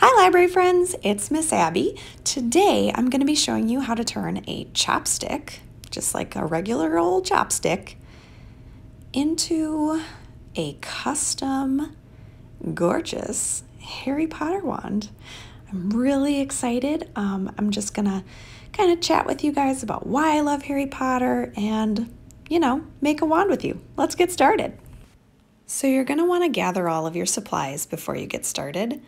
Hi library friends, it's Miss Abby. Today I'm going to be showing you how to turn a chopstick, just like a regular old chopstick, into a custom gorgeous Harry Potter wand. I'm really excited. I'm just going to kind of chat with you guys about why I love Harry Potter and, make a wand with you. Let's get started. So you're going to want to gather all of your supplies before you get started.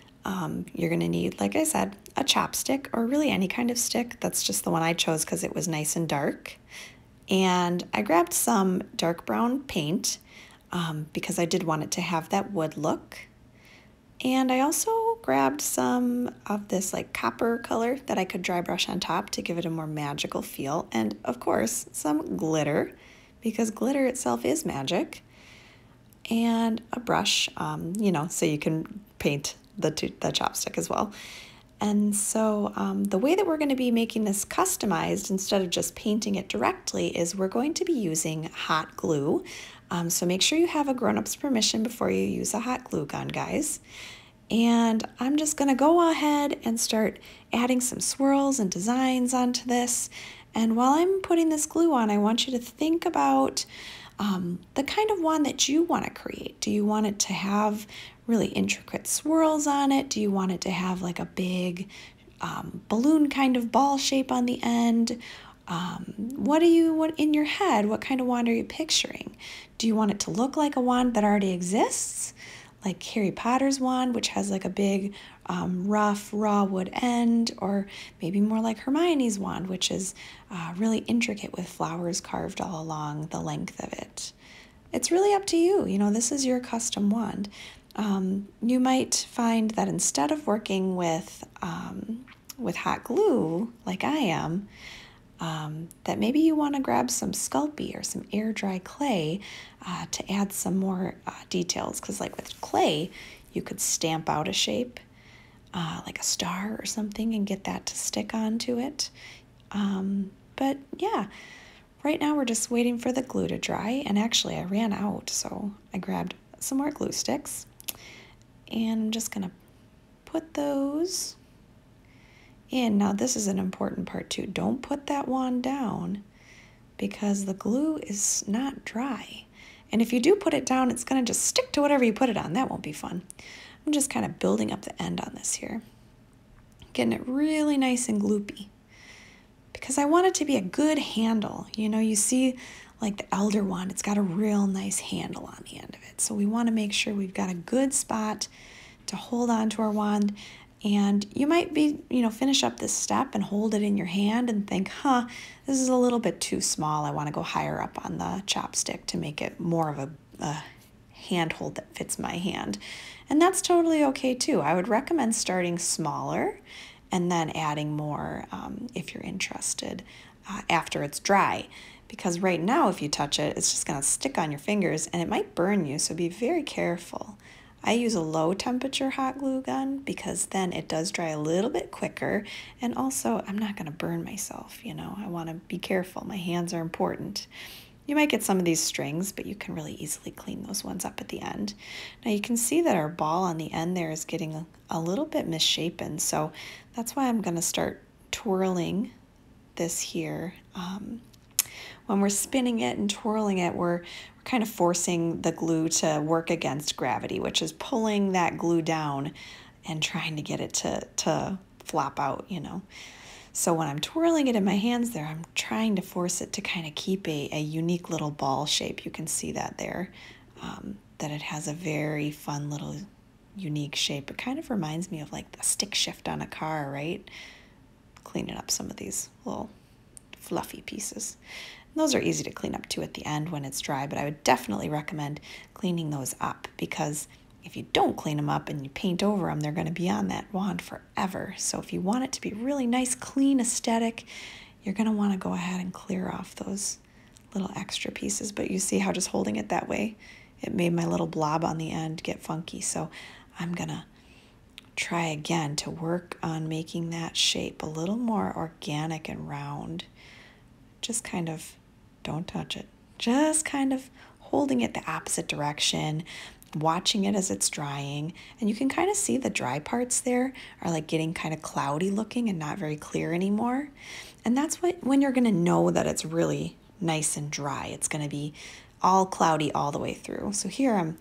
You're going to need, like I said, a chopstick or really any kind of stick. That's just the one I chose because it was nice and dark. And I grabbed some dark brown paint because I did want it to have that wood look. And I also grabbed some of this like copper color that I could dry brush on top to give it a more magical feel. And of course, some glitter because glitter itself is magic. And a brush, so you can paint the chopstick as well. And so the way that we're going to be making this customized instead of just painting it directly is we're going to be using hot glue. So make sure you have a grown-up's permission before you use a hot glue gun, guys. And I'm just going to go ahead and start adding some swirls and designs onto this. And while I'm putting this glue on, I want you to think about the kind of wand that you want to create. Do you want it to have really intricate swirls on it? Do you want it to have like a big balloon kind of ball shape on the end? What in your head? What kind of wand are you picturing? Do you want it to look like a wand that already exists? Like Harry Potter's wand, which has like a big rough raw wood end, or maybe more like Hermione's wand, which is really intricate with flowers carved all along the length of it. It's really up to you. This is your custom wand. You might find that instead of working with hot glue like I am, that maybe you want to grab some Sculpey or some air dry clay to add some more details, because like with clay you could stamp out a shape like a star or something and get that to stick onto it. But yeah, right now we're just waiting for the glue to dry, and actually I ran out, so I grabbed some more glue sticks and I'm just gonna put those in. Now this is an important part too. Don't put that wand down because the glue is not dry. And if you do put it down, it's gonna just stick to whatever you put it on. That won't be fun. I'm just kind of building up the end on this here. Getting it really nice and gloopy because I want it to be a good handle. You see like the Elder wand, it's got a real nice handle on the end of it. So we want to make sure we've got a good spot to hold on to our wand. And you might be, finish up this step and hold it in your hand and think, this is a little bit too small. I want to go higher up on the chopstick to make it more of a handhold that fits my hand. And that's totally okay too. I would recommend starting smaller and then adding more if you're interested after it's dry. Because right now if you touch it, it's just going to stick on your fingers and it might burn you, so be very careful. I use a low temperature hot glue gun because then it does dry a little bit quicker, and also I'm not going to burn myself, I want to be careful. My hands are important. You might get some of these strings, but you can really easily clean those ones up at the end. Now you can see that our ball on the end there is getting a little bit misshapen, so that's why I'm going to start twirling this here. When we're spinning it and twirling it, we're kind of forcing the glue to work against gravity, which is pulling that glue down and trying to get it to flop out, So when I'm twirling it in my hands there, I'm trying to force it to kind of keep a unique little ball shape. You can see that there, that it has a very fun little unique shape. It kind of reminds me of like the stick shift on a car, right? Cleaning up some of these little fluffy pieces. Those are easy to clean up too at the end when it's dry, but I would definitely recommend cleaning those up because if you don't clean them up and you paint over them, they're going to be on that wand forever. So if you want it to be really nice, clean aesthetic, you're going to want to go ahead and clear off those little extra pieces. But you see how just holding it that way, it made my little blob on the end get funky. So I'm going to try again to work on making that shape a little more organic and round. Just kind of, don't touch it, just kind of holding it the opposite direction, watching it as it's drying, and you can kind of see the dry parts there are like getting kind of cloudy looking and not very clear anymore. And that's when you're going to know that it's really nice and dry. It's going to be all cloudy all the way through. So here I'm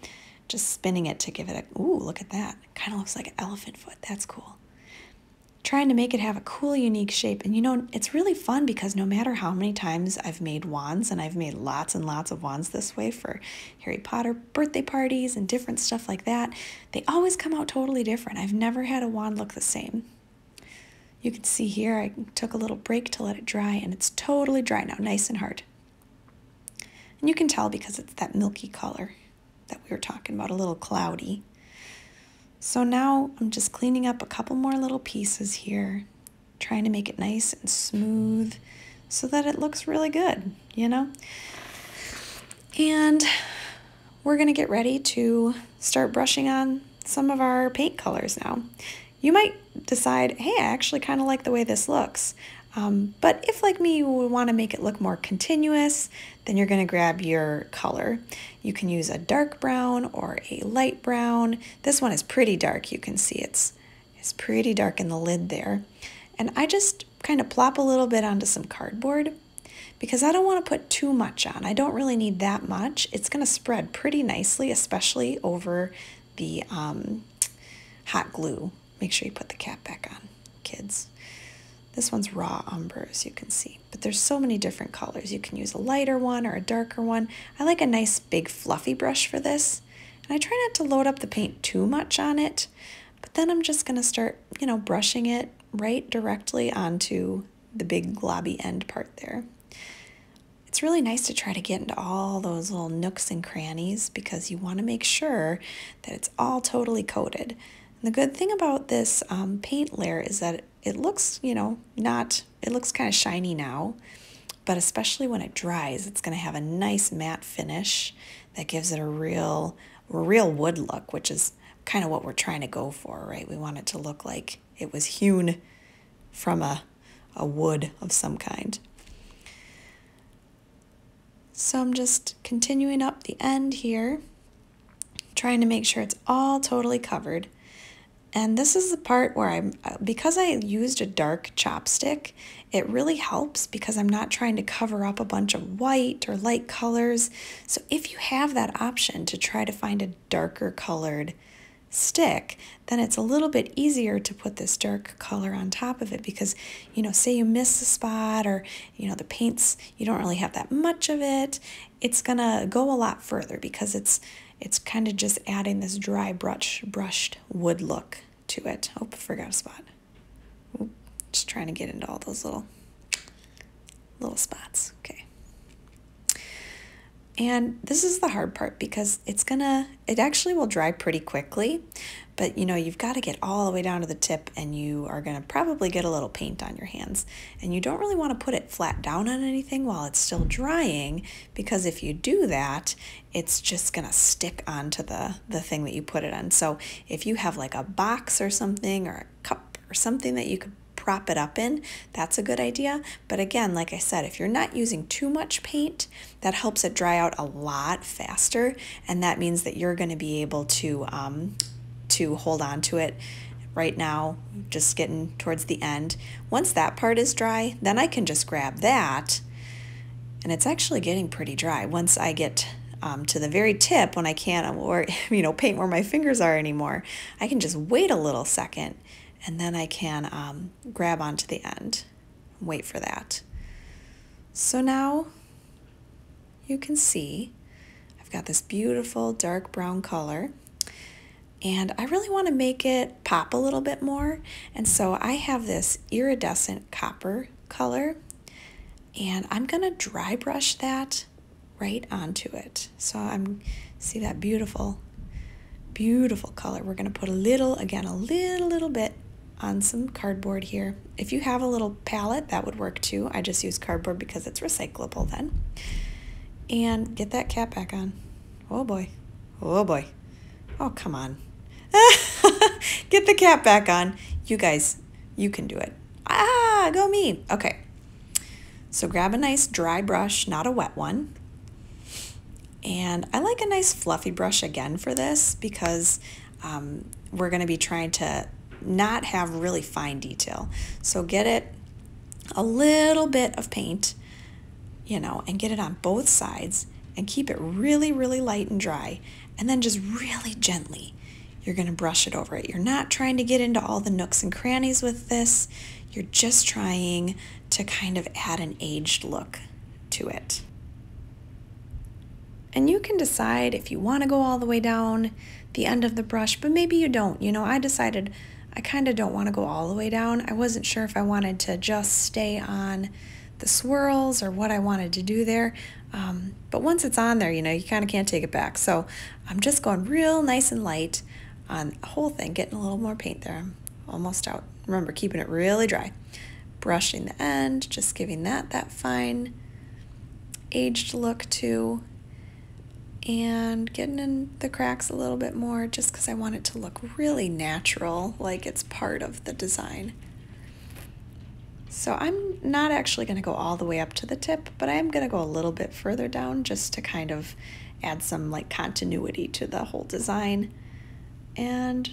just spinning it to give it a, ooh, look at that. Kind of looks like an elephant foot. That's cool. Trying to make it have a cool, unique shape. And you know, it's really fun because no matter how many times I've made wands, and I've made lots and lots of wands this way for Harry Potter birthday parties and different stuff like that, they always come out totally different. I've never had a wand look the same. You can see here, I took a little break to let it dry, and it's totally dry now, nice and hard. And you can tell because it's that milky color that we were talking about, a little cloudy. So now I'm just cleaning up a couple more little pieces here, trying to make it nice and smooth so that it looks really good, you know? And we're gonna get ready to start brushing on some of our paint colors now. You might decide, hey, I actually kind of like the way this looks. But if, like me, you would want to make it look more continuous, then you're going to grab your color. You can use a dark brown or a light brown. This one is pretty dark. You can see it's pretty dark in the lid there. And I just kind of plop a little bit onto some cardboard because I don't want to put too much on. I don't really need that much. It's going to spread pretty nicely, especially over the hot glue. Make sure you put the cap back on, kids. This one's raw umber, as you can see, but there's so many different colors. You can use a lighter one or a darker one. I like a nice big fluffy brush for this, and I try not to load up the paint too much on it, but then I'm just gonna start, you know, brushing it right directly onto the big globby end part there. It's really nice to try to get into all those little nooks and crannies because you want to make sure that it's all totally coated. And the good thing about this paint layer is that it looks, you know, it looks kind of shiny now, but especially when it dries, it's going to have a nice matte finish that gives it a real wood look, which is kind of what we're trying to go for, right? We want it to look like it was hewn from a wood of some kind. So I'm just continuing up the end here, trying to make sure it's all totally covered. And this is the part where because I used a dark chopstick, it really helps because I'm not trying to cover up a bunch of white or light colors. So if you have that option to try to find a darker colored stick, then it's a little bit easier to put this dark color on top of it because, you know, say you miss a spot or, you know, the paints, you don't really have that much of it, it's gonna go a lot further because it's kind of just adding this dry brushed wood look to it. Oh, I forgot a spot. Oop, just trying to get into all those little spots. Okay. And this is the hard part because it actually will dry pretty quickly, but you know, you've got to get all the way down to the tip and you are going to probably get a little paint on your hands. And you don't really want to put it flat down on anything while it's still drying because if you do that, it's just going to stick onto the thing that you put it on. So if you have like a box or something or a cup or something that you could prop it up in, that's a good idea. But again, like I said, if you're not using too much paint, that helps it dry out a lot faster, and that means that you're going to be able to hold on to it. Right now, just getting towards the end. Once that part is dry, then I can just grab that, and it's actually getting pretty dry. Once I get to the very tip, when I can't, or you know, paint where my fingers are anymore, I can just wait a little second. And then I can grab onto the end, wait for that. So now you can see I've got this beautiful dark brown color and I really want to make it pop a little bit more. And so I have this iridescent copper color and I'm gonna dry brush that right onto it. So see that beautiful color. We're gonna put a little bit on some cardboard here. If you have a little palette, that would work too. I just use cardboard because it's recyclable then. And get that cap back on. Oh boy. Oh boy. Oh, come on. Get the cap back on. You guys, you can do it. Ah, go me. Okay. So grab a nice dry brush, not a wet one. And I like a nice fluffy brush again for this because we're going to be trying to not have really fine detail. So get it a little bit of paint, you know, and get it on both sides and keep it really, really light and dry. And then just really gently, you're going to brush it over it. You're not trying to get into all the nooks and crannies with this. You're just trying to kind of add an aged look to it. And you can decide if you want to go all the way down the end of the brush, but maybe you don't. You know, I decided I kind of don't want to go all the way down. I wasn't sure if I wanted to just stay on the swirls or what I wanted to do there. But once it's on there, you know, you kind of can't take it back. So I'm just going real nice and light on the whole thing, getting a little more paint there. I'm almost out. Remember, keeping it really dry. Brushing the end, just giving that fine aged look too. And getting in the cracks a little bit more just because I want it to look really natural, like it's part of the design. So I'm not actually going to go all the way up to the tip, but I am going to go a little bit further down just to kind of add some like continuity to the whole design. And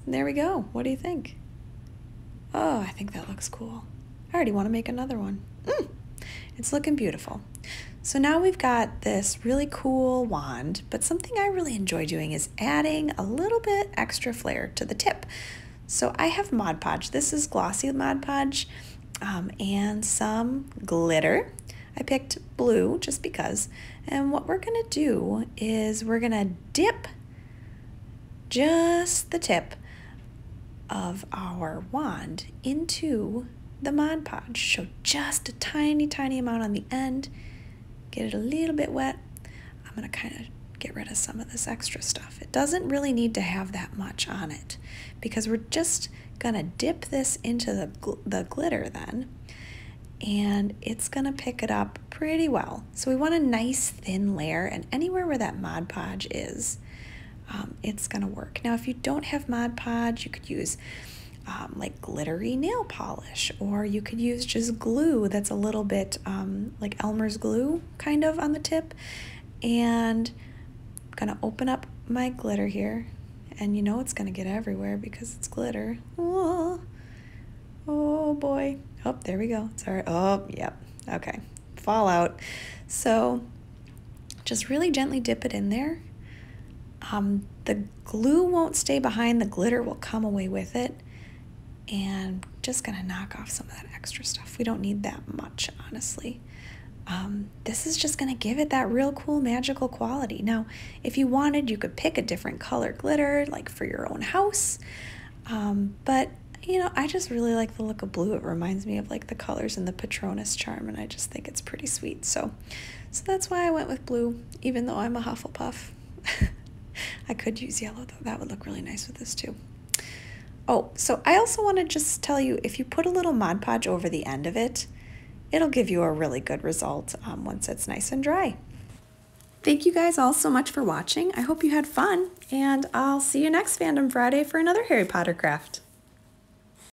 there we go. What do you think? Oh, I think that looks cool. I already want to make another one. It's looking beautiful. So now we've got this really cool wand, but something I really enjoy doing is adding a little bit extra flair to the tip. So I have Mod Podge. This is glossy Mod Podge and some glitter. I picked blue just because. And what we're gonna do is we're gonna dip just the tip of our wand into the Mod Podge. So just a tiny, tiny amount on the end. Get it a little bit wet. I'm gonna kind of get rid of some of this extra stuff. It doesn't really need to have that much on it because we're just gonna dip this into the glitter then, and it's gonna pick it up pretty well. So we want a nice thin layer, and anywhere where that Mod Podge is, it's gonna work. Now, if you don't have Mod Podge, you could use like glittery nail polish, or you could use just glue that's a little bit like Elmer's glue kind of on the tip. And I'm gonna open up my glitter here, and you know it's gonna get everywhere because it's glitter. Oh boy. Oh, there we go. It's all right. Oh, yep. Okay. Fallout. So just really gently dip it in there. The glue won't stay behind, the glitter will come away with it. And just gonna knock off some of that extra stuff. We don't need that much, honestly. This is just gonna give it that real cool magical quality. Now, if you wanted, you could pick a different color glitter, like for your own house. But you know, I just really like the look of blue. It reminds me of like the colors in the Patronus charm, and I just think it's pretty sweet. So that's why I went with blue, even though I'm a Hufflepuff. I could use yellow though. That would look really nice with this too. Oh, so I also want to just tell you, if you put a little Mod Podge over the end of it, it'll give you a really good result once it's nice and dry. Thank you guys all so much for watching. I hope you had fun, and I'll see you next Fandom Friday for another Harry Potter craft.